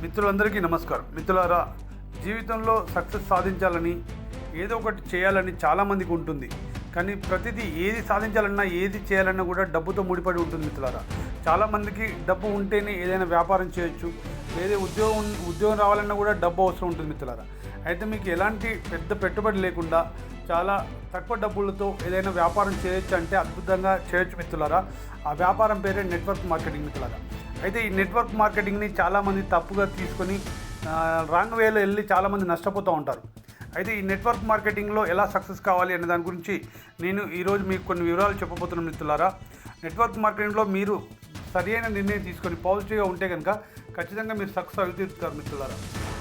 మిత్రులందరికీ నమస్కారం. మిత్రులారా, జీవితంలో సక్సెస్ సాధించాలని ఏదో ఒకటి చేయాలని చాలామందికి ఉంటుంది. కానీ ప్రతిదీ ఏది సాధించాలన్నా ఏది చేయాలన్నా కూడా డబ్బుతో ముడిపడి ఉంటుంది మిత్రులారా. చాలామందికి డబ్బు ఉంటేనే ఏదైనా వ్యాపారం చేయొచ్చు, లేదా ఉద్యోగం రావాలన్నా కూడా డబ్బు అవసరం ఉంటుంది మిత్రులారా. అయితే మీకు ఎలాంటి పెద్ద పెట్టుబడి లేకుండా చాలా తక్కువ డబ్బులతో ఏదైనా వ్యాపారం చేయొచ్చు అంటే అద్భుతంగా చేయొచ్చు మిత్రులారా. ఆ వ్యాపారం పేరే నెట్వర్క్ మార్కెటింగ్ మిత్రులారా. అయితే ఈ నెట్వర్క్ మార్కెటింగ్ని చాలామంది తప్పుగా తీసుకొని రాంగ్ వేలో వెళ్ళి చాలామంది నష్టపోతూ ఉంటారు. అయితే ఈ నెట్వర్క్ మార్కెటింగ్లో ఎలా సక్సెస్ కావాలి అనే దాని గురించి నేను ఈరోజు మీకు కొన్ని వివరాలు చెప్పబోతున్నాను మిత్రులారా. నెట్వర్క్ మార్కెటింగ్లో మీరు సరైన నిర్ణయం తీసుకొని పాజిటివ్గా ఉంటే కనుక ఖచ్చితంగా మీరు సక్సెస్ అవుతారు మిత్రులారా.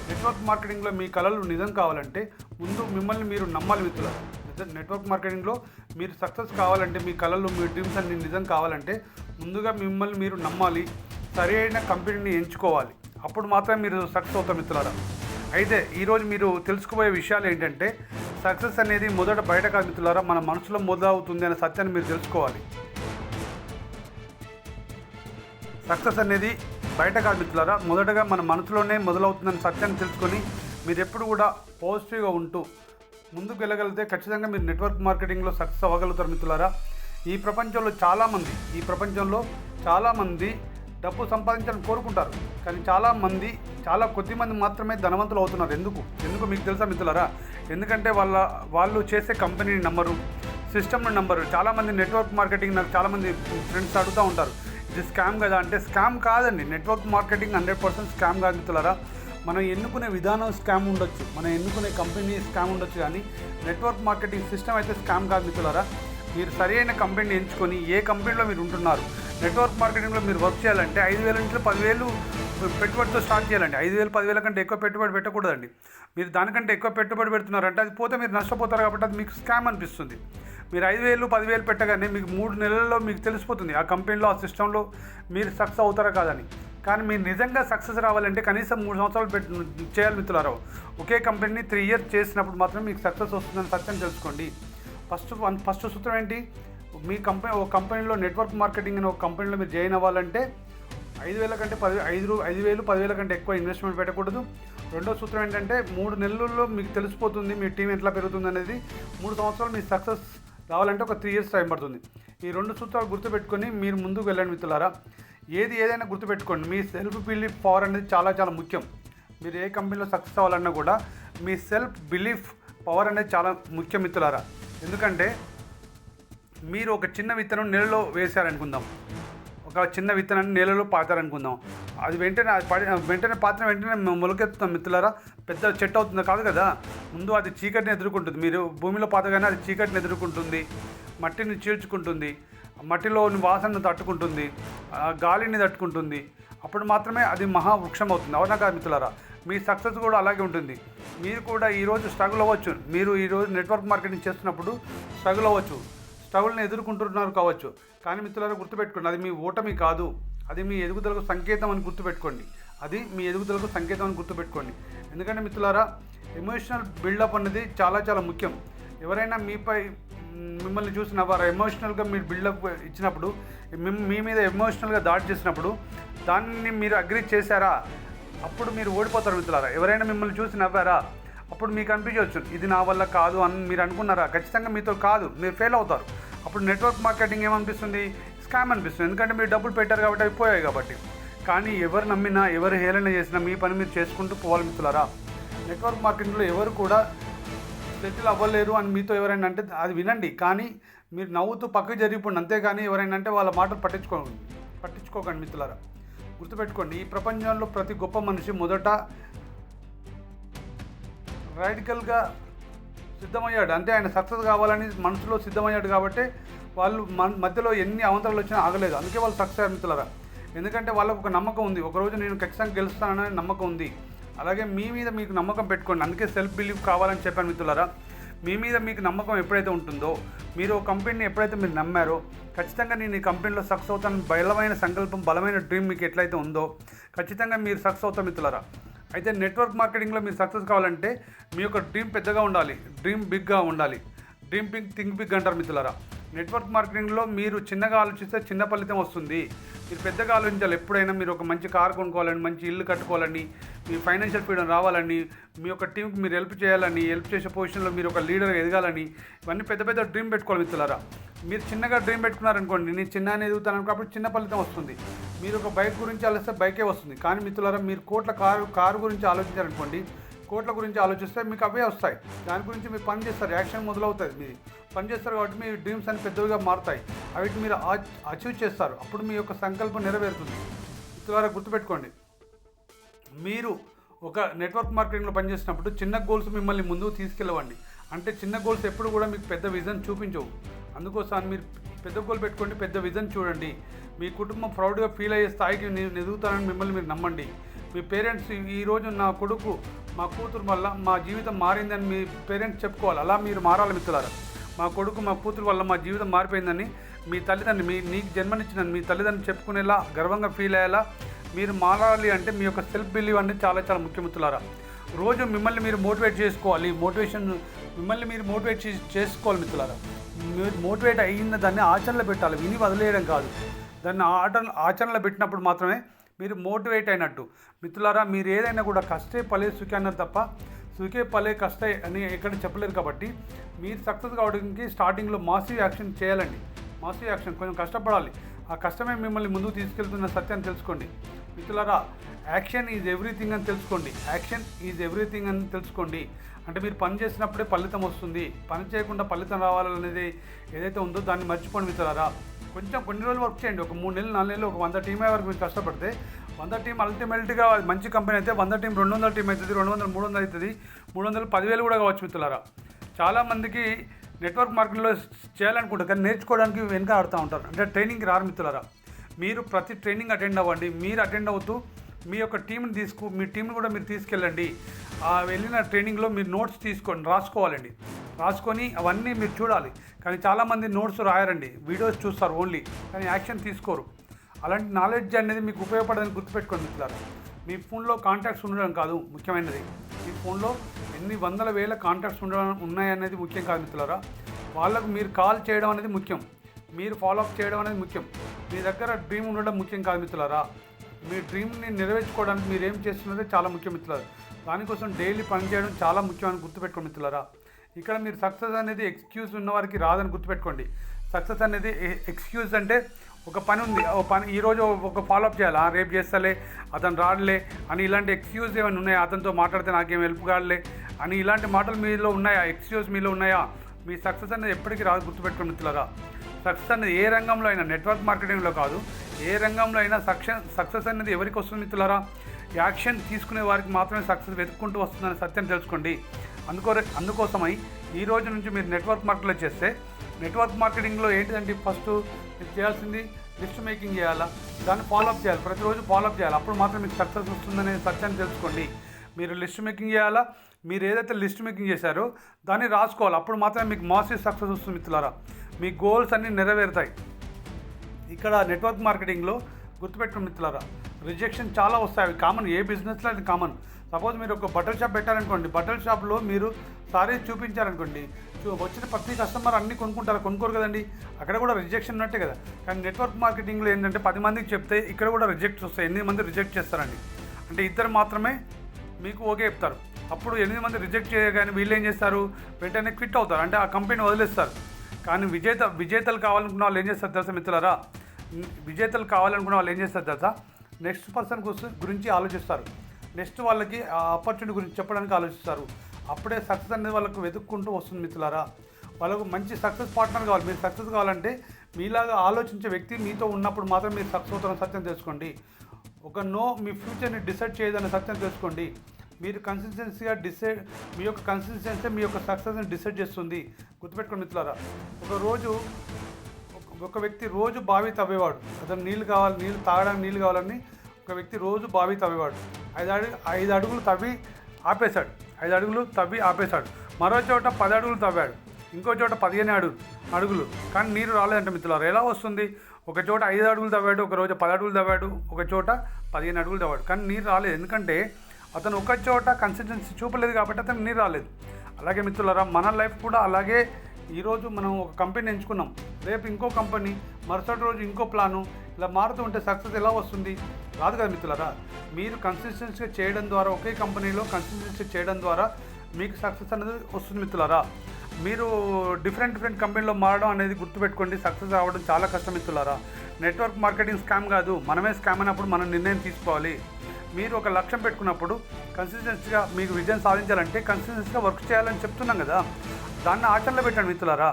నెట్వర్క్ మార్కెటింగ్లో మీ కళలు నిజం కావాలంటే ముందు మిమ్మల్ని మీరు నమ్మాలి మిత్రులారా. నెట్వర్క్ మార్కెటింగ్లో మీరు సక్సెస్ కావాలంటే, మీ కళలు మీ డ్రీమ్స్ అన్ని నిజం కావాలంటే ముందుగా మిమ్మల్ని మీరు నమ్మాలి, సరి అయిన కంపెనీని ఎంచుకోవాలి. అప్పుడు మాత్రమే మీరు సక్సెస్ అవుతారు మిత్రులారా. అయితే ఈరోజు మీరు తెలుసుకోబోయే విషయాలు ఏంటంటే, సక్సెస్ అనేది మొదట బయట కాదు మిత్రులారా, మన మనసులో మొదలవుతుంది అనే సత్యాన్ని మీరు తెలుసుకోవాలి. సక్సెస్ అనేది బయట కాదు మిత్రులారా, మొదటగా మన మనసులోనే మొదలవుతుందనే సత్యాన్ని తెలుసుకొని మీరు ఎప్పుడు కూడా పాజిటివ్గా ఉంటూ ముందుకు వెళ్ళగలిగితే ఖచ్చితంగా మీరు నెట్వర్క్ మార్కెటింగ్లో సక్సెస్ అవ్వగలుగుతారు మిత్రులారా. ఈ ప్రపంచంలో చాలామంది డబ్బు సంపాదించాలని కోరుకుంటారు, కానీ చాలా కొద్దిమంది మాత్రమే ధనవంతులు అవుతున్నారు. ఎందుకు మీకు తెలుసా మిత్రులారా? ఎందుకంటే వాళ్ళు చేసే కంపెనీని నమ్మరు, సిస్టమ్ని నమ్మరు. చాలామంది నెట్వర్క్ మార్కెటింగ్ నాకు చాలామంది ఫ్రెండ్స్ అడుగుతూ ఉంటారు, ఇది స్కామ్ కదా అంటే, స్కామ్ కాదండి. నెట్వర్క్ మార్కెటింగ్ 100% స్కామ్ కాదు మిత్రులారా. మనం ఎన్నుకునే విధానం స్కామ్ ఉండొచ్చు, మనం ఎన్నుకునే కంపెనీ స్కామ్ ఉండొచ్చు, కానీ నెట్వర్క్ మార్కెటింగ్ సిస్టమ్ అయితే స్కామ్ కాదు మిత్రులారా. మీరు సరైన కంపెనీని ఎంచుకొని ఏ కంపెనీలో మీరు ఉంటున్నారు, నెట్వర్క్ మార్కెటింగ్లో మీరు వర్క్ చేయాలంటే 5,000 నుంచి 10,000 పెట్టుబడితో స్టార్ట్ చేయాలండి. 5,000 10,000 కంటే ఎక్కువ పెట్టుబడి పెట్టకూడదండి. మీరు దానికంటే ఎక్కువ పెట్టుబడి పెడుతున్నారంటే అది పోతే మీరు నష్టపోతారు, కాబట్టి అది మీకు స్కామ్ అనిపిస్తుంది. మీరు 5,000 10,000 పెట్టగానే మీకు 3 నెలల్లో మీకు తెలిసిపోతుంది ఆ కంపెనీలో, ఆ సిస్టంలో మీరు సక్సెస్ అవుతారా కాదని. కానీ మీరు నిజంగా సక్సెస్ రావాలంటే కనీసం 3 సంవత్సరాలు చేయాలి మిత్రులారా. ఒకే కంపెనీని 3 years చేసినప్పుడు మాత్రమే మీకు సక్సెస్ వస్తుందని సత్యం తెలుసుకోండి. ఫస్ట్ సూత్రం ఏంటి? మీ ఒక కంపెనీలో నెట్వర్క్ మార్కెటింగ్ అనే ఒక కంపెనీలో మీరు జాయిన్ అవ్వాలంటే 5,000 కంటే 5,000 10,000 కంటే ఎక్కువ ఇన్వెస్ట్మెంట్ పెట్టకూడదు. రెండో సూత్రం ఏంటంటే 3 నెలల్లో మీకు తెలిసిపోతుంది మీ టీం ఎట్లా పెరుగుతుంది అనేది. 3 సంవత్సరాలు మీ సక్సెస్ రావాలంటే ఒక 3 years టైం పడుతుంది. ఈ 2 సూత్రాలు గుర్తుపెట్టుకొని మీరు ముందుకు వెళ్ళండి మిత్రులారా. ఏదైనా గుర్తుపెట్టుకోండి, మీ సెల్ఫ్ బిలీఫ్ పవర్ అనేది చాలా ముఖ్యం. మీరు ఏ కంపెనీలో సక్సెస్ అవ్వాలన్నా కూడా మీ సెల్ఫ్ బిలీఫ్ పవర్ అనేది చాలా ముఖ్యం మిత్రులారా. ఎందుకంటే మీరు ఒక చిన్న విత్తనం నేలలో వేశారనుకుందాం, ఒక చిన్న విత్తనాన్ని నేలలో పాతారనుకుందాం, అది వెంటనే పాత్ర మొలకెత్తుతాం మిత్రులారా. పెద్ద చెట్టు అవుతుందో కాదు కదా. ముందు అది చీకటిని ఎదుర్కొంటుంది. మీరు భూమిలో పాతగానే అది చీకటిని ఎదుర్కొంటుంది, మట్టిని చీల్చుకుంటుంది, మట్టిలోని వాసనను తట్టుకుంటుంది, గాలిని తట్టుకుంటుంది. అప్పుడు మాత్రమే అది మహావృక్షం అవుతుంది. అవునా కాదు మిత్రులారా? మీ సక్సెస్ కూడా అలాగే ఉంటుంది. మీరు కూడా ఈరోజు స్ట్రగుల్ అవ్వచ్చు. మీరు ఈరోజు నెట్వర్క్ మార్కెటింగ్ చేస్తున్నప్పుడు స్ట్రగుల్ అవ్వచ్చు, స్ట్రగుల్ని ఎదుర్కొంటున్నారు కావచ్చు. కానీ మిత్రులారా గుర్తుపెట్టుకోండి, అది మీ ఓటమి కాదు, అది మీ ఎదుగుదలకు సంకేతం అని గుర్తుపెట్టుకోండి. ఎందుకంటే మిత్రులారా, ఎమోషనల్ బిల్డప్ అనేది చాలా ముఖ్యం. ఎవరైనా మిమ్మల్ని చూసి నవ్వారా, ఎమోషనల్గా మీరు బిల్డప్ ఇచ్చినప్పుడు, మీ మీద ఎమోషనల్గా దాడి చేసినప్పుడు దాన్ని మీరు అగ్రీ చేశారా, అప్పుడు మీరు ఓడిపోతారు మిత్రులారా. ఎవరైనా మిమ్మల్ని చూసి నవ్వారా, అప్పుడు మీకు అనిపించవచ్చు ఇది నా వల్ల కాదు అని మీరు అనుకున్నారా, ఖచ్చితంగా మీతో కాదు, మీరు ఫెయిల్ అవుతారు. అప్పుడు నెట్వర్క్ మార్కెటింగ్ ఏమనిపిస్తుంది? స్కామ్ అనిపిస్తుంది. ఎందుకంటే మీరు డబ్బులు పెట్టారు కాబట్టి అవి పోయాయి కాబట్టి. కానీ ఎవరు నమ్మినా, ఎవరు హేళన చేసినా మీ పని మీరు చేసుకుంటూ పోవాలి మిత్రులారా. నెట్వర్క్ మార్కెటింగ్లో ఎవరు కూడా సెటిల్ అవ్వలేరు అని మీతో ఎవరైనా అంటే అది వినండి, కానీ మీరు నవ్వుతూ పక్కకు జరిగిపోండి. అంతేగాని ఎవరైనా అంటే వాళ్ళ మాటలు పట్టించుకోకండి మిత్రులారా. గుర్తుపెట్టుకోండి, ఈ ప్రపంచంలో ప్రతి గొప్ప మనిషి మొదట రాడికల్గా సిద్ధమయ్యాడు. అంటే ఆయన సక్సెస్ కావాలని మనసులో సిద్ధమయ్యాడు కాబట్టి వాళ్ళు మధ్యలో ఎన్ని అవంతరాలు వచ్చినా ఆగలేదు. అందుకే వాళ్ళు సక్సెస్ అయ్యారు మిత్రులారా. ఎందుకంటే వాళ్ళకు ఒక నమ్మకం ఉంది, ఒకరోజు నేను ఖచ్చితంగా గెలుస్తాననే నమ్మకం ఉంది. అలాగే మీ మీద మీకు నమ్మకం పెట్టుకోండి. అందుకే సెల్ఫ్ బిలీఫ్ కావాలని చెప్పాను మిత్రులారా. మీ మీద మీకు నమ్మకం ఎప్పుడైతే ఉంటుందో, మీరు ఒక కంపెనీని ఎప్పుడైతే మీరు నమ్మారో, ఖచ్చితంగా నేను ఈ కంపెనీలో సక్సెస్ అవుతాను బలమైన సంకల్పం, బలమైన డ్రీమ్ మీకు ఎట్లయితే ఉందో ఖచ్చితంగా మీరు సక్సెస్ అవుతారు మిత్రులారా. అయితే నెట్వర్క్ మార్కెటింగ్లో మీరు సక్సెస్ కావాలంటే మీ యొక్క డ్రీమ్ పెద్దగా ఉండాలి, డ్రీమ్ బిగ్గా ఉండాలి. డ్రీమ్ బిగ్ థింక్ బిగ్ అంటారు మిత్రులారా. నెట్వర్క్ మార్కెటింగ్లో మీరు చిన్నగా ఆలోచిస్తే చిన్న ఫలితం వస్తుంది. మీరు పెద్దగా ఆలోచించాలి. ఎప్పుడైనా మీరు ఒక మంచి కారు కొనుక్కోవాలని, మంచి ఇల్లు కట్టుకోవాలని, మీ ఫైనాన్షియల్ ఫ్రీడమ్ రావాలని, మీ యొక్క టీంకి మీరు హెల్ప్ చేయాలని, హెల్ప్ చేసే పొజిషన్లో మీరు ఒక లీడర్ ఎదగాలని, ఇవన్నీ పెద్ద పెద్ద డ్రీమ్ పెట్టుకోవాలి మిత్రులారా. మీరు చిన్నగా డ్రీమ్ పెట్టుకున్నారనుకోండి, నేను చిన్న ఎదుగుతాను కాబట్టి చిన్న ఫలితం వస్తుంది. మీరు ఒక బైక్ గురించి ఆలోచిస్తే బైకే వస్తుంది. కానీ మిత్రులారా, మీరు కోట్ల కారు గురించి ఆలోచించారనుకోండి, కోట్ల గురించి ఆలోచిస్తే మీకు అవే వస్తాయి. దాని గురించి మీరు పని చేస్తారు, యాక్షన్ మొదలవుతుంది. మీది పని చేస్తారు కాబట్టి మీ డ్రీమ్స్ అన్ని పెద్దవిగా మారుతాయి. అవిటి మీరు అచీవ్ చేస్తారు. అప్పుడు మీ యొక్క సంకల్పం నెరవేరుతుంది. మిత్రులారా, గుర్తుపెట్టుకోండి, మీరు ఒక నెట్వర్క్ మార్కెటింగ్లో పనిచేసినప్పుడు చిన్న గోల్స్ మిమ్మల్ని ముందుకు తీసుకెళ్ళవండి. అంటే చిన్న గోల్స్ ఎప్పుడు కూడా మీకు పెద్ద విజన్ చూపించవు. అందుకోసం మీరు పెద్ద గోల్ పెట్టుకోండి, పెద్ద విజన్ చూడండి. మీ కుటుంబం ప్రౌడ్గా ఫీల్ అయ్యే స్థాయికి నేను ఎదుగుతానని మిమ్మల్ని మీరు నమ్మండి. మీ పేరెంట్స్ ఈరోజు నా కొడుకు మా కూతురు వల్ల మా జీవితం మారిందని మీ పేరెంట్స్ చెప్పుకోవాలి. అలా మీరు మారాలి మిత్రులారా. మా కొడుకు మా కూతురు వల్ల మా జీవితం మారిపోయిందని మీ తల్లిదండ్రులు నీకు జన్మనిచ్చిన మీ తల్లిదండ్రులు చెప్పుకునేలా గర్వంగా ఫీల్ అయ్యేలా మీరు మారాలి. అంటే మీ యొక్క సెల్ఫ్ బిలీవ్ అనేది చాలా చాలా ముఖ్యం మిత్రులారా. రోజు మిమ్మల్ని మీరు మోటివేట్ చేసుకోవాలి. మిమ్మల్ని మీరు మోటివేట్ చేసుకోవాలి మిత్రులారా. మీరు మోటివేట్ అయిన దాన్ని ఆచరణలో పెట్టాలి, విని వదిలేయడం కాదు. దాన్ని ఆచరణలో పెట్టినప్పుడు మాత్రమే మీరు మోటివేట్ అయినట్టు. మిత్రులారా, మీరు ఏదైనా కూడా కష్టే పలే సుఖే అన్నారు తప్ప సుఖే పలే కష్టే అని ఎక్కడ చెప్పలేరు. కాబట్టి మీరు సక్సెస్ కావడానికి స్టార్టింగ్లో మాసివ్ యాక్షన్ చేయాలండి. మాసివ్ యాక్షన్, కొంచెం కష్టపడాలి. ఆ కష్టమే మిమ్మల్ని ముందుకు తీసుకెళ్తున్న సత్యాన్ని తెలుసుకోండి మిత్రులారా. యాక్షన్ ఈజ్ ఎవ్రీథింగ్ అని తెలుసుకోండి. యాక్షన్ ఈజ్ ఎవ్రీథింగ్ అని తెలుసుకోండి. అంటే మీరు పని చేసినప్పుడే ఫలితం వస్తుంది. పని చేయకుండా ఫలితం రావాలనేది ఏదైతే ఉందో దాన్ని మర్చిపోండి మిత్రులారా. కొన్ని రోజులు వర్క్ చేయండి. ఒక 3 నెలలు 4 నెలలు ఒక 100 టీం వరకు మీరు కష్టపడితే 100 టీం అల్టిమేట్గా మంచి కంపెనీ అయితే 100 టీం 200 టీం అవుతుంది, 200 300 అవుతుంది, 300 10,000 కూడా కావచ్చు మిత్రులారా. చాలామందికి నెట్వర్క్ మార్కెటింగ్లో చేయాలనుకుంటారు, కానీ నేర్చుకోవడానికి వెనక ఆడుతూ ఉంటారు. అంటే ట్రైనింగ్కి రారు మిత్రులారా. మీరు ప్రతి ట్రైనింగ్ అటెండ్ అవ్వండి. మీరు అటెండ్ అవుతూ మీ యొక్క టీంని మీ టీంని కూడా మీరు తీసుకెళ్ళండి. వెళ్ళిన ట్రైనింగ్లో మీరు నోట్స్ రాసుకోవాలండి. రాసుకొని అవన్నీ మీరు చూడాలి. కానీ చాలామంది నోట్స్ రాయరండి, వీడియోస్ చూస్తారు ఓన్లీ, కానీ యాక్షన్ తీసుకోరు. అలాంటి నాలెడ్జ్ అనేది మీకు ఉపయోగపడదని గుర్తుపెట్టుకోండి మిత్రులారా. మీ ఫోన్లో కాంటాక్ట్స్ ఉండడం కాదు ముఖ్యమైనది, మీ ఫోన్లో ఎన్ని వందల వేల కాంటాక్ట్స్ ఉన్నాయనేది ముఖ్యం కాదు మిత్రులారా. వాళ్ళకు మీరు కాల్ చేయడం అనేది ముఖ్యం, మీరు ఫాలోఅప్ చేయడం అనేది ముఖ్యం. మీ దగ్గర డ్రీమ్ ఉండడం ముఖ్యం కాదు మిత్రులారా. మీ డ్రీమ్ని నెరవేర్చుకోవడానికి మీరు ఏం చేస్తున్నారో చాలా ముఖ్యం మిత్రులారా. దానికోసం డైలీ పని చేయడం చాలా ముఖ్యమని గుర్తుపెట్టుకోండి మిత్రులారా. ఇక్కడ మీరు సక్సెస్ అనేది ఎక్స్క్యూజ్ ఉన్నవారికి రాదని గుర్తుపెట్టుకోండి. సక్సెస్ అనేది ఎక్స్క్యూజ్ అంటే ఒక పని ఉంది, ఈరోజు ఒక ఫాలోఅప్ చేయాలి, రేపు చేస్తలే, అతను రాడలే అని ఇలాంటి ఎక్స్క్యూజ్ ఏమైనా ఉన్నాయా, అతనితో మాట్లాడితే నాకేం హెల్ప్ కాడలే అని ఇలాంటి మాటలు మీలో ఉన్నాయా, ఎక్స్క్యూజ్ మీలో ఉన్నాయా? మీ సక్సెస్ అనేది ఎప్పటికీ రాదు, గుర్తుపెట్టుకోండి మిత్రులారా. సక్సెస్ అనేది ఏ రంగంలో అయినా, నెట్వర్క్ మార్కెటింగ్లో కాదు, ఏ రంగంలో అయినా సక్సెస్ అనేది ఎవరికి వస్తుంది మిత్రులారా? యాక్షన్ తీసుకునే వారికి మాత్రమే సక్సెస్ వెతుక్కుంటూ వస్తుందని సత్యం తెలుసుకోండి. అందుకోసమై ఈ రోజు నుంచి మీరు నెట్వర్క్ మార్కెట్లో చేస్తే, నెట్వర్క్ మార్కెటింగ్లో ఏంటిదంటే ఫస్ట్ మీరు చేయాల్సింది లిస్ట్ మేకింగ్ చేయాలా, దాన్ని ఫాలోఅప్ చేయాలి, ప్రతిరోజు ఫాలోఅప్ చేయాలి. అప్పుడు మాత్రం మీకు సక్సెస్ వస్తుందనే సత్యాన్ని తెలుసుకోండి. మీరు లిస్ట్ మేకింగ్ చేయాలా, మీరు ఏదైతే లిస్ట్ మేకింగ్ చేశారో దాన్ని రాసుకోవాలి. అప్పుడు మాత్రమే మీకు మాసివ్ సక్సెస్ వస్తుంది మిత్రులారా. మీ గోల్స్ అన్నీ నెరవేరుతాయి. ఇక్కడ నెట్వర్క్ మార్కెటింగ్లో గుర్తుపెట్టుకుని మిత్రులారా, రిజెక్షన్ చాలా వస్తాయి. అవి కామన్, ఏ బిజినెస్లో అది కామన్. సపోజ్ మీరు ఒక బట్టల షాప్ పెట్టారనుకోండి, బట్టల షాప్లో మీరు సారీ చూపించారనుకోండి, వచ్చిన ప్రతి కస్టమర్ అన్నీ కొనుక్కోరు కదండి, అక్కడ కూడా రిజెక్షన్ ఉన్నట్టే కదా. కానీ నెట్వర్క్ మార్కెటింగ్లో ఏంటంటే 10 మందికి చెప్తే ఇక్కడ కూడా రిజెక్ట్స్ వస్తాయి. 8 మంది రిజెక్ట్ చేస్తారండి, అంటే 2 మాత్రమే మీకు ఓకే చెప్తారు. అప్పుడు 8 మంది రిజెక్ట్ చేయగానే వీళ్ళు ఏం చేస్తారు, వెంటనే క్విట్ అవుతారు, అంటే ఆ కంపెనీ వదిలేస్తారు. కానీ విజేతలు కావాలనుకున్న వాళ్ళు ఏం చేస్తారు తెలుసా మిత్రులారా? విజేతలు కావాలనుకున్న వాళ్ళు ఏం చేస్తారు తెలుసా? నెక్స్ట్ పర్సన్ గురించి ఆలోచిస్తారు, నెక్స్ట్ వాళ్ళకి ఆ ఆపర్చునిటీ గురించి చెప్పడానికి ఆలోచిస్తారు. అప్పుడే సక్సెస్ అనేది వాళ్ళకు వెతుక్కుంటూ వస్తుంది మిత్రులారా. వాళ్ళకు మంచి సక్సెస్ పార్ట్నర్ కావాలి. మీరు సక్సెస్ కావాలంటే మీలాగా ఆలోచించే వ్యక్తి మీతో ఉన్నప్పుడు మాత్రం మీరు సక్సెస్ అవుతున్న సత్యం తెలుసుకోండి. ఒక మీ ఫ్యూచర్ని డిసైడ్ చేయదన్న సత్యం తెలుసుకోండి. మీరు కన్సిస్టెన్సీగా మీ యొక్క కన్సిస్టెన్సీ మీ యొక్క సక్సెస్ని డిసైడ్ చేస్తుంది. గుర్తుపెట్టుకోండి మిత్రులారా. ఒక వ్యక్తి రోజు బావి తవ్వేవాడు, అతను నీళ్ళు తాగడానికి నీళ్ళు కావాలని ఒక వ్యక్తి రోజు బావి తవ్వేవాడు. 5 అడుగులు తవ్వి ఆపేశాడు. మరో చోట 10 అడుగులు తవ్వాడు, ఇంకో చోట 15 అడుగులు, కానీ నీరు రాలేదంట మిత్రులారా. ఎలా వస్తుంది? ఒక చోట 5 అడుగులు తవ్వాడు, ఒక రోజు 10 అడుగులు తవ్వాడు, ఒక చోట 15 అడుగులు తవ్వాడు, కానీ నీరు రాలేదు. ఎందుకంటే అతను ఒక చోట కన్సిస్టెన్సీ చూపలేదు కాబట్టి అతను నీరు రాలేదు. అలాగే మిత్రులారా, మన లైఫ్ కూడా అలాగే. ఈరోజు మనం ఒక కంపెనీ ఎంచుకున్నాం, రేపు ఇంకో కంపెనీ, మరుసటి రోజు ఇంకో ప్లాను, ఇలా మారుతూ ఉంటే సక్సెస్ ఎలా వస్తుంది? రాదు కదా మిత్రులారా. మీరు కన్సిస్టెన్సీగా చేయడం ద్వారా, ఒకే కంపెనీలో కన్సిస్టెన్సీ చేయడం ద్వారా మీకు సక్సెస్ అనేది వస్తుంది మిత్రులారా. మీరు డిఫరెంట్ కంపెనీలో మారడం అనేది గుర్తుపెట్టుకోండి. సక్సెస్ అవ్వడం చాలా కష్టం మిత్రులారా. నెట్వర్క్ మార్కెటింగ్ స్కామ్ కాదు, మనమే స్కామ్ అయినప్పుడు మనం నిర్ణయం తీసుకోవాలి. మీరు ఒక లక్ష్యం పెట్టుకున్నప్పుడు కన్సిస్టెన్సీగా మీకు విజయం సాధించాలంటే కన్సిస్టెన్సీగా వర్క్ చేయాలని చెప్తున్నాం కదా, దాన్ని ఆచరణలో పెట్టండి మిత్రులారా.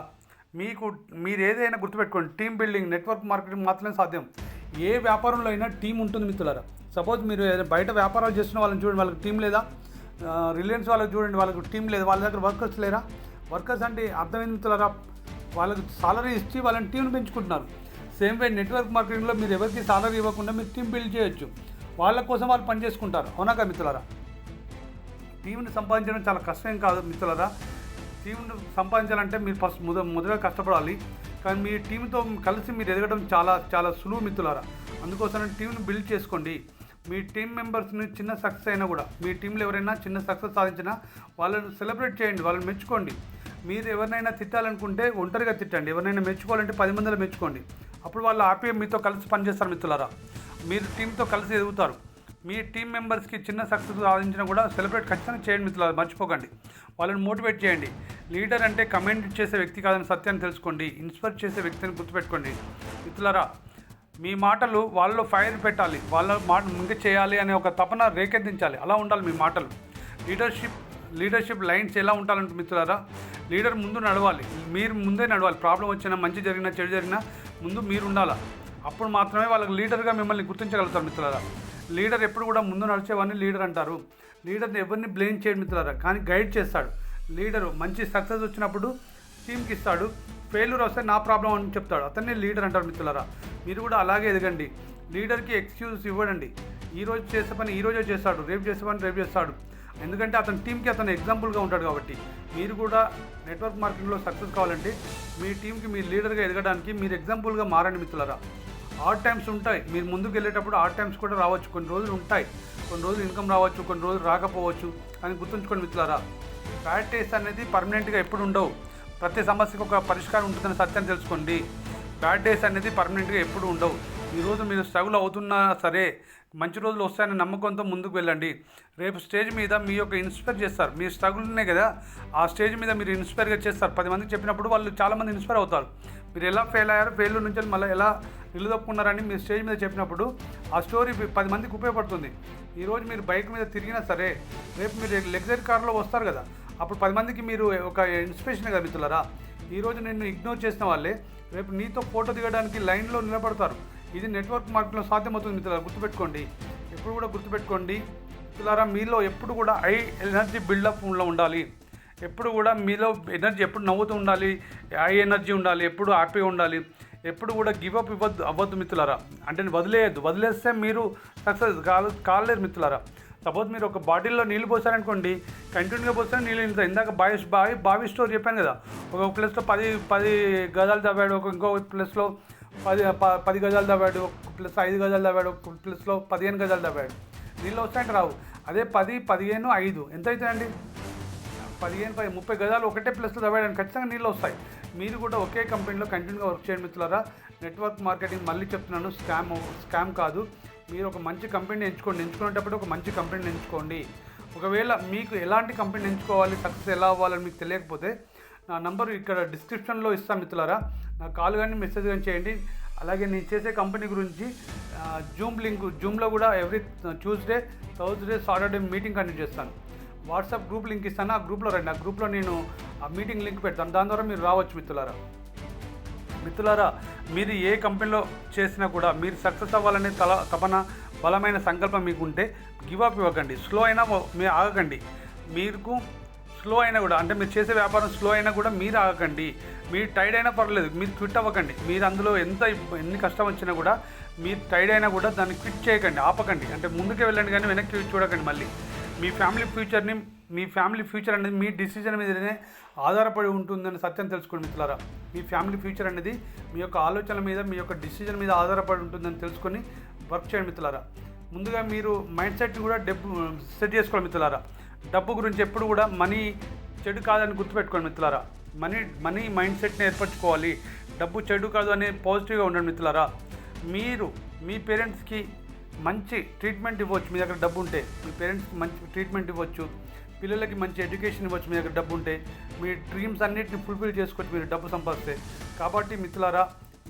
మీరు ఏదైనా గుర్తుపెట్టుకోండి, టీమ్ బిల్డింగ్, నెట్వర్క్ మార్కెటింగ్ మాత్రమే సాధ్యం. ఏ వ్యాపారంలో అయినా టీం ఉంటుంది మిత్రులారా. సపోజ్ మీరు బయట వ్యాపారాలు చేస్తున్న వాళ్ళని చూడండి, వాళ్ళకి టీం లేదా? రిలయన్స్ వాళ్ళకి చూడండి, వాళ్ళకి టీం లేదు. వాళ్ళ దగ్గర వర్కర్స్ లేరా? వర్కర్స్ అంటే అర్థమైంది మిత్రులారా, వాళ్ళకి సాలరీ ఇచ్చి వాళ్ళని టీంని పెంచుకుంటున్నారు. సేమ్ వే నెట్వర్క్ మార్కెటింగ్లో మీరు ఎవరికి సాలరీ ఇవ్వకుండా మీరు టీం బిల్డ్ చేయొచ్చు. వాళ్ళ కోసం వాళ్ళు పని చేసుకుంటారు. అవునా కదా మిత్రులారా? టీంని సంపాదించడం చాలా కష్టం కాదు మిత్రులారా. టీంను సంపాదించాలంటే మీరు ఫస్ట్ మొదటగా కష్టపడాలి. కానీ మీ టీంతో కలిసి మీరు ఎదగడం చాలా సులువు మిత్రులారా. అందుకోసం టీంని బిల్డ్ చేసుకోండి. మీ టీం మెంబర్స్ని చిన్న సక్సెస్ అయినా కూడా, మీ టీంలో ఎవరైనా చిన్న సక్సెస్ సాధించినా వాళ్ళని సెలబ్రేట్ చేయండి, వాళ్ళని మెచ్చుకోండి. మీరు ఎవరినైనా తిట్టాలనుకుంటే ఒంటరిగా తిట్టండి. ఎవరినైనా మెచ్చుకోవాలంటే 10 మందిలో మెచ్చుకోండి. అప్పుడు వాళ్ళు హ్యాపీగా మీతో కలిసి పనిచేస్తారు మిత్రులారా. మీరు టీంతో కలిసి ఎదుగుతారు. మీ టీం మెంబర్స్కి చిన్న సక్సెస్ సాధించినా కూడా సెలబ్రేట్ ఖచ్చితంగా చేయండి మిత్రులారా, మర్చిపోకండి. వాళ్ళని మోటివేట్ చేయండి. లీడర్ అంటే కమెంట్ చేసే వ్యక్తి కాదని సత్యాన్ని తెలుసుకోండి. ఇన్స్పైర్ చేసే వ్యక్తిని గుర్తుపెట్టుకోండి మిత్రులారా. మీ మాటలు వాళ్ళలో ఫైర్ పెట్టాలి, వాళ్ళ మాట ముందు చేయాలి అనే ఒక తపన రేకెత్తించాలి. అలా ఉండాలి మీ మాటలు. లీడర్షిప్ లైన్స్ ఎలా ఉండాలంటే మిత్రులారా, లీడర్ ముందు నడవాలి, మీరు ముందే నడవాలి. ప్రాబ్లం వచ్చినా, మంచి జరిగినా, చెడు జరిగినా ముందు మీరు ఉండాలా. అప్పుడు మాత్రమే వాళ్ళకి లీడర్గా మిమ్మల్ని గుర్తించగలుగుతారు మిత్రులారా. లీడర్ ఎప్పుడు కూడా ముందు నడిచేవాడిని లీడర్ అంటారు. లీడర్ని ఎవరిని బ్లేమ్ చేయడు మిత్రులారా, కానీ గైడ్ చేస్తాడు. లీడరు మంచి సక్సెస్ వచ్చినప్పుడు టీంకి ఇస్తాడు, ఫెయిల్యూర్ వస్తే నా ప్రాబ్లం అని చెప్తాడు. అతన్ని లీడర్ అంటారు మిత్రులారా. మీరు కూడా అలాగే ఎదగండి. లీడర్కి ఎక్స్క్యూజ్ ఇవ్వడండి. ఈరోజు చేసే పని ఈరోజే చేస్తాడు, రేపు చేసే పని రేపు చేస్తాడు. ఎందుకంటే అతని టీంకి అతను ఎగ్జాంపుల్గా ఉంటాడు. కాబట్టి మీరు కూడా నెట్వర్క్ మార్కెటింగ్లో సక్సెస్ కావాలంటే మీ టీంకి మీరు లీడర్గా ఎదగడానికి మీరు ఎగ్జాంపుల్గా మారండి మిత్రులారా. హార్డ్ టైమ్స్ ఉంటాయి, మీరు ముందుకు వెళ్ళేటప్పుడు హార్డ్ టైమ్స్ కూడా రావచ్చు. కొన్ని రోజులు ఉంటాయి, కొన్ని రోజులు ఇన్కమ్ రావచ్చు, కొన్ని రోజులు రాకపోవచ్చు. అని గుర్తుంచుకోండి మిత్రులారా. బ్యాడ్ డేస్ అనేది పర్మనెంట్గా ఎప్పుడు ఉండవు. ప్రతి సమస్యకు ఒక పరిష్కారం ఉంటుందని సత్యాన్ని తెలుసుకోండి. బ్యాడ్ డేస్ అనేది పర్మనెంట్గా ఎప్పుడు ఉండవు. ఈరోజు మీరు స్ట్రగుల్ అవుతున్నా సరే, మంచి రోజులు వస్తాయని నమ్మకంతో ముందుకు వెళ్ళండి. రేపు స్టేజ్ మీద మీ యొక్క ఇన్స్పైర్ చేస్తారు. మీ స్ట్రగుల్నే కదా ఆ స్టేజ్ మీద మీరు ఇన్స్పైర్గా చేస్తారు. 10 మందికి చెప్పినప్పుడు వాళ్ళు చాలామంది ఇన్స్పైర్ అవుతారు. మీరు ఎలా ఫెయిల్ అయ్యారో, ఫెయిల్యూర్ నుంచి మళ్ళీ ఎలా నిలదొక్కున్నారని మీరు స్టేజ్ మీద చెప్పినప్పుడు ఆ స్టోరీ 10 మందికి ఉపయోగపడుతుంది. ఈరోజు మీరు బైక్ మీద తిరిగినా సరే, రేపు మీరు లగ్జరీ కార్లో వస్తారు కదా, అప్పుడు 10 మందికి మీరు ఒక ఇన్స్పిరేషన్ కదా మిత్రులారా. ఈరోజు నిన్ను ఇగ్నోర్ చేసిన వాళ్ళే రేపు నీతో ఫోటో దిగడానికి లైన్లో నిలబడతారు. ఇది నెట్వర్క్ మార్కెట్లో సాధ్యమవుతుంది మిత్రులారా, గుర్తుపెట్టుకోండి. ఎప్పుడు కూడా గుర్తుపెట్టుకోండి మిత్రులారా. మీలో ఎప్పుడు కూడా హై ఎనర్జీ బిల్డప్ ఉండాలి. ఎప్పుడు కూడా మీలో ఎనర్జీ ఎప్పుడు నవ్వుతూ ఉండాలి, హై ఎనర్జీ ఉండాలి, ఎప్పుడు హ్యాపీగా ఉండాలి. ఎప్పుడు కూడా గివప్ అవ్వద్దు మిత్రులారా. అంటే వదిలేస్తే మీరు సక్సెస్ కాలేరు మిత్రులారా. సపోజ్ మీరు ఒక బాటిల్లో నీళ్ళు పోసారనుకోండి, కంటిన్యూగా పోస్తే నీళ్ళు ఇంత. ఇందాక బావి స్టోర్ చెప్పాను కదా, ఒక ప్లేస్లో 10 గజాలు తవ్వాడు, ఇంకో ప్లేస్లో 10 గజాలు తవ్వాడు, ఒక ప్లస్ 5 గజాలు తవ్వాడు, ఒక ప్లేస్లో 15 గజాలు తవ్వాడు. నీళ్ళు వస్తాయంటే రావు. అదే 10, 15, 5 ఎంత అవుతాయండి? 15, 30 గజాలు ఒకటే ప్లేస్లో తవ్వాడని ఖచ్చితంగా నీళ్ళు వస్తాయి. మీరు కూడా ఒకే కంపెనీలో కంటిన్యూగా వర్క్ చేయండి మిత్రులారా. నెట్వర్క్ మార్కెటింగ్ మళ్ళీ చెప్తున్నాను, స్కామ్ కాదు. మీరు ఒక మంచి కంపెనీని ఎంచుకునేటప్పుడు ఒక మంచి కంపెనీని ఎంచుకోండి. ఒకవేళ మీకు ఎలాంటి కంపెనీ ఎంచుకోవాలి, సక్సెస్ ఎలా అవ్వాలని మీకు తెలియకపోతే నా నంబర్ ఇక్కడ డిస్క్రిప్షన్లో ఇస్తాను మిత్రులారా. నా కాల్ కానీ మెసేజ్ కానీ చేయండి. అలాగే నేను చేసే కంపెనీ గురించి జూమ్లో కూడా every Tuesday, Thursday, Saturday meeting conduct చేస్తాను. వాట్సాప్ గ్రూప్ లింక్ ఇస్తాను, ఆ గ్రూప్లో రండి. ఆ గ్రూప్లో నేను ఆ మీటింగ్ లింక్ పెడతాను, దాని ద్వారా మీరు రావచ్చు మిత్రులారా. మీరు ఏ కంపెనీలో చేసినా కూడా మీరు సక్సెస్ అవ్వాలనే తపన, బలమైన సంకల్పం మీకు ఉంటే గివప్ ఇవ్వకండి. స్లో అయినా మీరు ఆగకండి. మీకు స్లో అయినా కూడా, అంటే మీరు చేసే వ్యాపారం స్లో అయినా కూడా మీరు ఆగకండి. మీరు టైర్డ్ అయినా పర్లేదు, మీరు క్విట్ అవ్వకండి. మీరు అందులో ఎన్ని కష్టం వచ్చినా కూడా మీరు టైర్డ్ అయినా కూడా దాన్ని క్విట్ చేయకండి, ఆపకండి. అంటే ముందుకే వెళ్ళండి కానీ వెనక్కి చూడకండి. మళ్ళీ మీ ఫ్యామిలీ ఫ్యూచర్ అనేది మీ డిసిజన్ మీదనే ఆధారపడి ఉంటుందని సత్యం తెలుసుకోండి మిత్రులారా. మీ ఫ్యామిలీ ఫ్యూచర్ అనేది మీ యొక్క ఆలోచనల మీద, మీ యొక్క డిసిజన్ మీద ఆధారపడి ఉంటుందని తెలుసుకొని వర్క్ చేయండి మిత్రులారా. ముందుగా మీరు మైండ్ సెట్ కూడా సెట్ చేసుకోవాలి మిత్రులారా. డబ్బు గురించి ఎప్పుడు కూడా మనీ చెడు కాదని గుర్తుపెట్టుకోండి మిత్రులారా. మనీ మైండ్ సెట్ని ఏర్పరచుకోవాలి. డబ్బు చెడు కాదు అని పాజిటివ్గా ఉండండి మిత్రులారా. మీరు మీ పేరెంట్స్కి మంచి ట్రీట్మెంట్ ఇవ్వచ్చు మీ దగ్గర డబ్బు ఉంటే. మీ పేరెంట్స్కి మంచి ట్రీట్మెంట్ ఇవ్వచ్చు, పిల్లలకి మంచి ఎడ్యుకేషన్ ఇవ్వచ్చు మీ దగ్గర డబ్బు ఉంటే. మీ డ్రీమ్స్ అన్నిటిని ఫుల్ఫిల్ చేసుకోవచ్చు మీరు డబ్బు సంపాదిస్తే. కాబట్టి మిత్రులారా,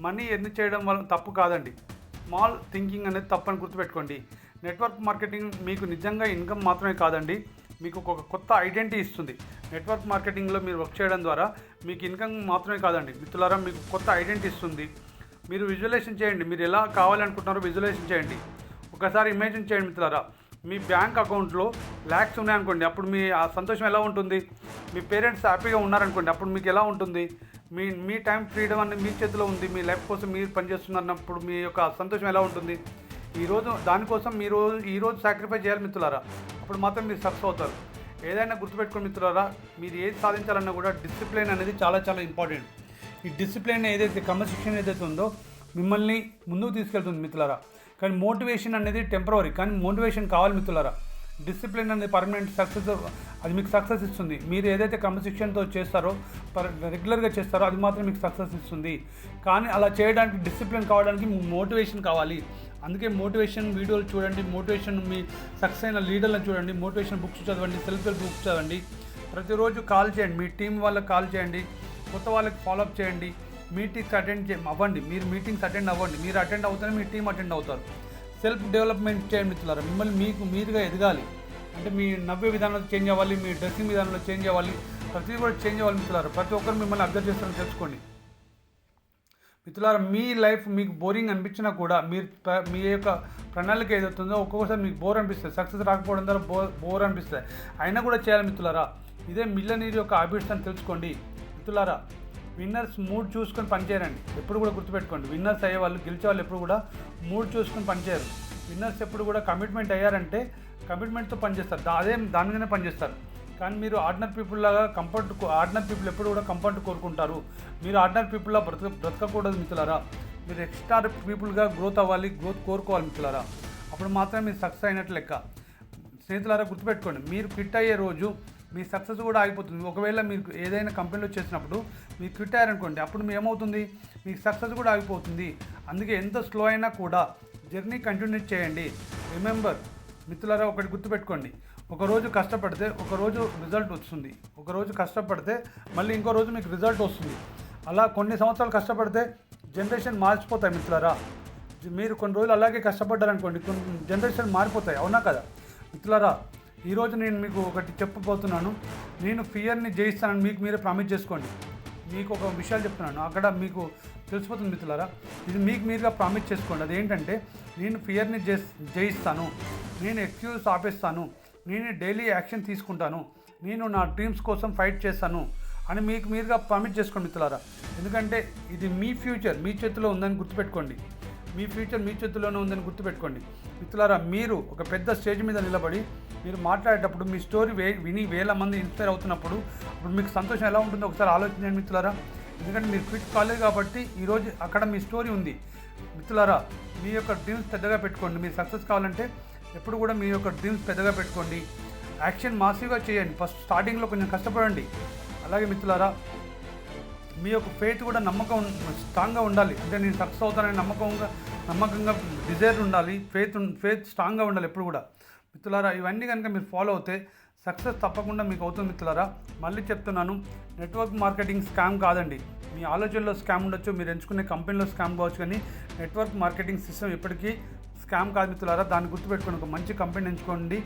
మనీ ఎర్న్ చేయడం వల్ల తప్పు కాదండి. స్మాల్ థింకింగ్ అనేది తప్పని గుర్తుపెట్టుకోండి. నెట్వర్క్ మార్కెటింగ్ మీకు నిజంగా ఇన్కమ్ మాత్రమే కాదండి, మీకు ఒక కొత్త ఐడెంటిటీ ఇస్తుంది. నెట్వర్క్ మార్కెటింగ్లో మీరు వర్క్ చేయడం ద్వారా మీకు ఇన్కమ్ మాత్రమే కాదండి మిత్రులారా, మీకు కొత్త ఐడెంటిటీ ఇస్తుంది. మీరు విజువలైజేషన్ చేయండి, మీరు ఎలా కావాలనుకుంటున్నారో విజువలైజేషన్ చేయండి. ఒకసారి ఇమేజిన్ చేయండి మిత్రులారా, మీ బ్యాంక్ అకౌంట్లో ల్యాక్స్ ఉన్నాయనుకోండి, అప్పుడు మీ ఆ సంతోషం ఎలా ఉంటుంది? మీ పేరెంట్స్ హ్యాపీగా ఉన్నారనుకోండి, అప్పుడు మీకు ఎలా ఉంటుంది? మీ టైం ఫ్రీడమ్ అనేది మీ చేతిలో ఉంది, మీ లైఫ్ కోసం మీరు పనిచేస్తున్నప్పుడు మీ యొక్క సంతోషం ఎలా ఉంటుంది? దానికోసం ఈరోజు సాక్రిఫైస్ చేయాలి మిత్రులారా, అప్పుడు మాత్రం మీరు సక్సెస్ అవుతారు. ఏదైనా గుర్తుపెట్టుకోండి మిత్రులారా, మీరు ఏది సాధించాలన్నా కూడా డిసిప్లిన్ అనేది చాలా చాలా ఇంపార్టెంట్. ఈ డిసిప్లిన్ ఏదైతే క్రమశిక్షణ ఏదైతే ఉందో మిమ్మల్ని ముందుకు తీసుకెళ్తుంది మిత్రులారా. కానీ మోటివేషన్ అనేది టెంపరరీ, కానీ మోటివేషన్ కావాలి మిత్రులారా. డిసిప్లిన్ అనేది పర్మనెంట్ సక్సెస్, అది మీకు సక్సెస్ ఇస్తుంది. మీరు ఏదైతే క్రమశిక్షణతో చేస్తారో, రెగ్యులర్గా చేస్తారో అది మాత్రం మీకు సక్సెస్ ఇస్తుంది. కానీ అలా చేయడానికి డిసిప్లిన్ కావడానికి మోటివేషన్ కావాలి. అందుకే మోటివేషన్ వీడియోలు చూడండి, మోటివేషన్ మీ సక్సెస్ అయిన లీడర్లను చూడండి, మోటివేషన్ బుక్స్ చదవండి, సెల్ఫ్ హెల్ప్ బుక్స్ చదవండి. ప్రతిరోజు కాల్ చేయండి, మీ టీం వాళ్ళకి కాల్ చేయండి, కొత్త వాళ్ళకి ఫాలోఅప్ చేయండి, మీటింగ్స్ అవ్వండి. మీరు మీటింగ్స్ అటెండ్ అవ్వండి, మీరు అటెండ్ అవుతారు, మీ టీం అటెండ్ అవుతారు. సెల్ఫ్ డెవలప్మెంట్ చేయండి మిత్రులారా. మిమ్మల్ని మీరుగా ఎదగాలి అంటే మీ నవ్వే విధానంలో చేంజ్ అవ్వాలి, మీ డ్రెస్సింగ్ విధానంలో చేంజ్ అవ్వాలి, ప్రతిదీ కూడా చేంజ్ అవ్వాలి మిత్రులారా. ప్రతి ఒక్కరు మిమ్మల్ని అబ్జర్వ్ చేస్తారని తెలుసుకోండి మిత్రులారా. మీ లైఫ్ మీకు బోరింగ్ అనిపించినా కూడా మీ యొక్క ప్రణాళిక ఏదవుతుందో ఒక్కొక్కసారి మీకు బోర్ అనిపిస్తుంది, సక్సెస్ రాకపోవడం ద్వారా బోర్ అనిపిస్తుంది, అయినా కూడా చేయాలి మిత్రులారా. ఇదే మిల్లనీర్ యొక్క హ్యాబిట్స్ అని తెలుసుకోండి మిత్రులారా. విన్నర్స్ మూడ్ చూసుకొని పనిచేయరండి, ఎప్పుడు కూడా గుర్తుపెట్టుకోండి. విన్నర్స్ అయ్యేవాళ్ళు, గెలిచేవాళ్ళు ఎప్పుడు కూడా మూడ్ చూసుకొని పనిచేయరు. విన్నర్స్ ఎప్పుడు కూడా కమిట్మెంట్ అయ్యారంటే కమిట్మెంట్తో పనిచేస్తారు, దానిగానే పనిచేస్తారు. కానీ మీరు ఆర్డినరీ పీపుల్ లాగా ఆర్డినరీ పీపుల్ ఎప్పుడు కూడా కంఫర్ట్ కోరుకుంటారు. మీరు ఆర్డినరీ పీపుల్లా బ్రతకకూడదు మిత్రులారా. మీరు ఎక్స్ట్రా పీపుల్గా గ్రోత్ అవ్వాలి, గ్రోత్ కోరుకోవాలి మిత్రులారా. అప్పుడు మాత్రమే మీరు సక్సెస్ అయినట్లు లెక్క. స్నేహితులారా గుర్తుపెట్టుకోండి, మీరు క్విట్ అయ్యే రోజు మీ సక్సెస్ కూడా ఆగిపోతుంది. ఒకవేళ మీరు ఏదైనా కంపెనీలో చేసినప్పుడు మీరు క్విట్ అయ్యారనుకోండి, అప్పుడు మీ ఏమవుతుంది? మీకు సక్సెస్ కూడా ఆగిపోతుంది. అందుకే ఎంత స్లో అయినా కూడా జర్నీ కంటిన్యూ చేయండి. రిమెంబర్ మిత్రులారా, ఒకటి గుర్తుపెట్టుకోండి, ఒకరోజు కష్టపడితే ఒకరోజు రిజల్ట్ వస్తుంది, ఒకరోజు కష్టపడితే మళ్ళీ ఇంకో రోజు మీకు రిజల్ట్ వస్తుంది. అలా కొన్ని సంవత్సరాలు కష్టపడితే జనరేషన్ మార్చిపోతాయి మిత్రులారా. మీరు కొన్ని రోజులు అలాగే కష్టపడ్డారనుకోండి, కొన్ని జనరేషన్ మారిపోతాయి, అవునా కదా మిత్రులారా? ఈరోజు నేను మీకు ఒకటి చెప్పబోతున్నాను. నేను ఫియర్ని జయిస్తానని మీకు మీరే ప్రామిస్ చేసుకోండి. మీకు ఒక విషయాలు చెప్తున్నాను, అక్కడ మీకు తెలిసిపోతుంది మిత్రులారా. ఇది మీకు మీరుగా ప్రామిస్ చేసుకోండి. అదేంటంటే, నేను ఫియర్ని జయిస్తాను, నేను ఎక్స్క్యూజ్ ఆపేస్తాను, నేను డైలీ యాక్షన్ తీసుకుంటాను, నేను నా డ్రీమ్స్ కోసం ఫైట్ చేస్తాను అని మీకు మీరుగా ప్రామిస్ చేసుకోండి మిత్రులారా. ఎందుకంటే ఇది మీ ఫ్యూచర్ మీ చేతిలో ఉందని గుర్తుపెట్టుకోండి. మీ ఫ్యూచర్ మీ చేతిలోనే ఉందని గుర్తుపెట్టుకోండి మిత్రులారా. మీరు ఒక పెద్ద స్టేజ్ మీద నిలబడి మీరు మాట్లాడేటప్పుడు మీ స్టోరీ విని వేల మంది ఇన్స్పైర్ అవుతున్నప్పుడు అప్పుడు మీకు సంతోషం ఎలా ఉంటుందో ఒకసారి ఆలోచించండి మిత్రులారా. ఎందుకంటే మీరు క్విట్ కాలేదు కాబట్టి ఈరోజు అక్కడ మీ స్టోరీ ఉంది మిత్రులారా. మీ యొక్క డ్రీమ్స్ పెద్దగా పెట్టుకోండి. మీరు సక్సెస్ కావాలంటే ఎప్పుడు కూడా మీ యొక్క డ్రీమ్స్ పెద్దగా పెట్టుకోండి. యాక్షన్ మాసివ్గా చేయండి. ఫస్ట్ స్టార్టింగ్లో కొంచెం కష్టపడండి. అలాగే మిత్రులారా, మీ యొక్క ఫెయిత్ కూడా స్ట్రాంగ్గా ఉండాలి. అంటే నేను సక్సెస్ అవుతానని నమ్మకంగా డిజైర్ ఉండాలి. ఫెయిత్ స్ట్రాంగ్గా ఉండాలి ఎప్పుడు కూడా మిత్రులారా. ఇవన్నీ కనుక మీరు ఫాలో అవుతే సక్సెస్ తప్పకుండా మీకు అవుతుంది మిత్రులారా. మళ్ళీ చెప్తున్నాను, నెట్వర్క్ మార్కెటింగ్ స్కామ్ కాదండి. మీ ఆలోచనలో స్కామ్ ఉండొచ్చు, మీరు ఎంచుకునే కంపెనీలో స్కామ్ కావచ్చు, కానీ నెట్వర్క్ మార్కెటింగ్ సిస్టమ్ ఎప్పటికీ స్కామ్ కాదు మిత్రులారా. దాన్ని గుర్తుపెట్టుకోండి, ఒక మంచి కంపెనీ ఎంచుకోండి.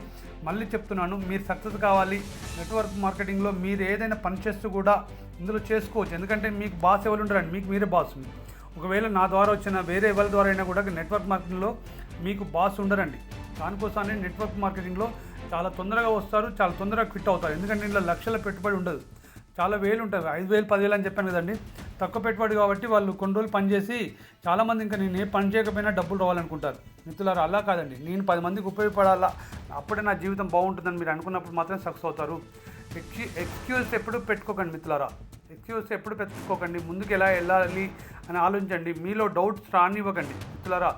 మళ్ళీ చెప్తున్నాను, మీరు సక్సెస్ కావాలి నెట్వర్క్ మార్కెటింగ్లో మీరు ఏదైనా పని చేస్తూ కూడా ఇందులో చేసుకోవచ్చు. ఎందుకంటే మీకు బాస్ ఎవరు ఉంటారండి, మీకు మీరే బాస్. ఒకవేళ నా ద్వారా వచ్చిన వేరే ఎవరి ద్వారా అయినా కూడా నెట్వర్క్ మార్కెటింగ్లో మీకు బాస్ ఉండరండి. దానికోసమే నెట్వర్క్ మార్కెటింగ్లో చాలా తొందరగా వస్తారు, చాలా తొందరగా క్విట్ అవుతారు. ఎందుకంటే ఇందులో లక్షల పెట్టుబడి ఉండదు, చాలా వేలు ఉంటుంది. 5,000 10,000 అని చెప్పాను కదండి, తక్కువ పెట్టుబడి కాబట్టి వాళ్ళు కొన్ని రోజులు పనిచేసి చాలామంది ఇంకా నేను ఏ పని చేయకపోయినా డబ్బులు రావాలనుకుంటారు మిత్రులారా. అలా కాదండి, నేను 10 మందికి ఉపయోగపడాలా, అప్పుడే నా జీవితం బాగుంటుందని మీరు అనుకున్నప్పుడు మాత్రం సక్సెస్ అవుతారు. ఎక్స్క్యూజ్ ఎప్పుడు పెట్టుకోకండి మిత్రులారా, ఎక్స్క్యూజ్ ఎప్పుడు పెట్టుకోకండి. ముందుకు ఎలా వెళ్ళాలి అని ఆలోచించండి. మీలో డౌట్స్ రానివ్వకండి మిత్రులారా.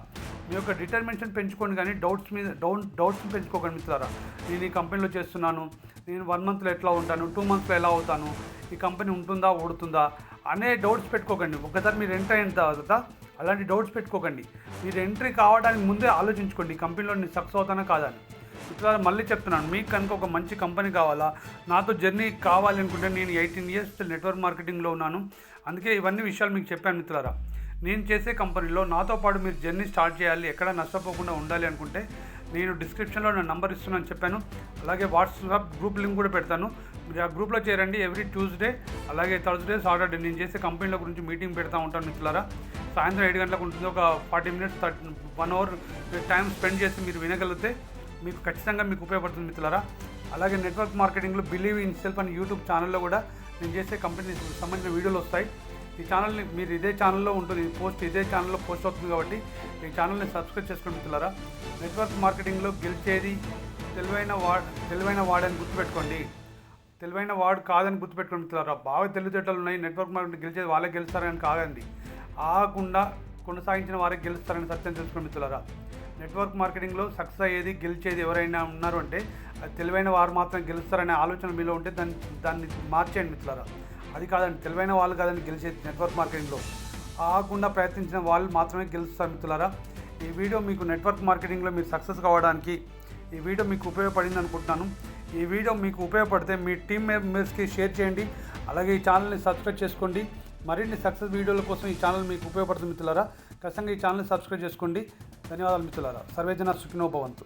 మీ యొక్క డిటర్మినేషన్ పెంచుకోండి, కానీ డౌట్స్ని పెంచుకోకండి మిత్రులారా. నేను ఈ కంపెనీలో చేస్తున్నాను, నేను 1 మంత్లో ఎట్లా ఉంటాను, 2 మంత్స్లో ఎలా అవుతాను, ఈ కంపెనీ ఉంటుందా ఓడుతుందా అనే డౌట్స్ పెట్టుకోకండి. ఒకసారి మీరు ఎంటర్ అయిన తర్వాత అలాంటి డౌట్స్ పెట్టుకోకండి. మీరు ఎంట్రీ కావడానికి ముందే ఆలోచించుకోండి ఈ కంపెనీలో నేను సక్సెస్ అవుతానా కాదని. ఇట్లా మళ్ళీ చెప్తున్నాను, మీకు కనుక ఒక మంచి కంపెనీ కావాలా, నాతో జర్నీ కావాలి అనుకుంటే నేను 18 ఇయర్స్ నెట్వర్క్ మార్కెటింగ్లో ఉన్నాను. అందుకే ఇవన్నీ విషయాలు మీకు చెప్పాను మిత్రులారా. నేను చేసే కంపెనీలో నాతో పాటు మీరు జర్నీ స్టార్ట్ చేయాలి, ఎక్కడ నష్టపోకుండా ఉండాలి అనుకుంటే నేను డిస్క్రిప్షన్లో నా నంబర్ ఇస్తున్నాను చెప్పాను. అలాగే వాట్సాప్ గ్రూప్ లింక్ కూడా పెడతాను. మీరు ఆ గ్రూప్లో చేరండి. ఎవ్రీ ట్యూస్డే అలాగే థర్స్డే సాటర్డే నేను చేసే కంపెనీల గురించి మీటింగ్ పెడతా ఉంటాను మిత్రులారా. సాయంత్రం 7 గంటలకు ఉంటుంది. ఒక 40 మినిట్స్ 1 అవర్ టైం స్పెండ్ చేసి మీరు వినగలిగితే మీకు ఖచ్చితంగా మీకు ఉపయోగపడుతుంది మిత్రులారా. అలాగే నెట్వర్క్ మార్కెటింగ్లో బిలీవ్ ఇన్ సెల్ఫ్ అని యూట్యూబ్ ఛానల్లో కూడా నేను చేసే కంపెనీకి సంబంధించిన వీడియోలు వస్తాయి. ఈ ఛానల్ని మీరు ఇదే ఛానల్లో ఉంటుంది, ఇదే ఛానల్లో పోస్ట్ అవుతుంది కాబట్టి ఈ ఛానల్ని సబ్స్క్రైబ్ చేసుకోండి మిత్రులారా. నెట్వర్క్ మార్కెటింగ్లో గెలిచేది తెలివైన వాడని గుర్తుపెట్టుకోండి, తెలివైన వాడు కాదని గుర్తుపెట్టుకోండి మిత్రులారా. బాగా తెలివితేటలు ఉన్నాయి, నెట్వర్క్ మార్కెటింగ్ గెలిచేది వాళ్ళే గెలుస్తారని కాదండి, ఆగకుండా కొనసాగించిన వారే గెలుస్తారని సత్యం తెలుసుకోండి మిత్రులారా. నెట్వర్క్ మార్కెటింగ్లో సక్సెస్ అయ్యేది గెలిచేది ఎవరైనా ఉన్నారు అంటే అది తెలివైన వారు మాత్రం గెలుస్తారనే ఆలోచన మీలో ఉంటే దాన్ని మార్చేయండి మిత్రులారా. అది కాదండి, తెలివైన వాళ్ళు కాదని గెలిచేది నెట్వర్క్ మార్కెటింగ్లో, ఆగకుండా ప్రయత్నించిన వాళ్ళు మాత్రమే గెలుస్తారు మిత్రులారా. ఈ వీడియో మీకు నెట్వర్క్ మార్కెటింగ్లో మీరు సక్సెస్ కావడానికి ఈ వీడియో మీకు ఉపయోగపడింది అనుకుంటున్నాను. ఈ వీడియో మీకు ఉపయోగపడితే మీ టీమ్ మెంబర్స్కి షేర్ చేయండి. అలాగే ఈ ఛానల్ని సబ్స్క్రైబ్ చేసుకోండి. మరిన్ని సక్సెస్ వీడియోల కోసం ఈ ఛానల్ మీకు ఉపయోగపడుతుంది మిత్రులారా. ఖచ్చితంగా ఈ ఛానల్ని సబ్స్క్రైబ్ చేసుకోండి. ధన్యవాదాలు మిత్రులారా. సర్వేజన సుఖినో భవంతు.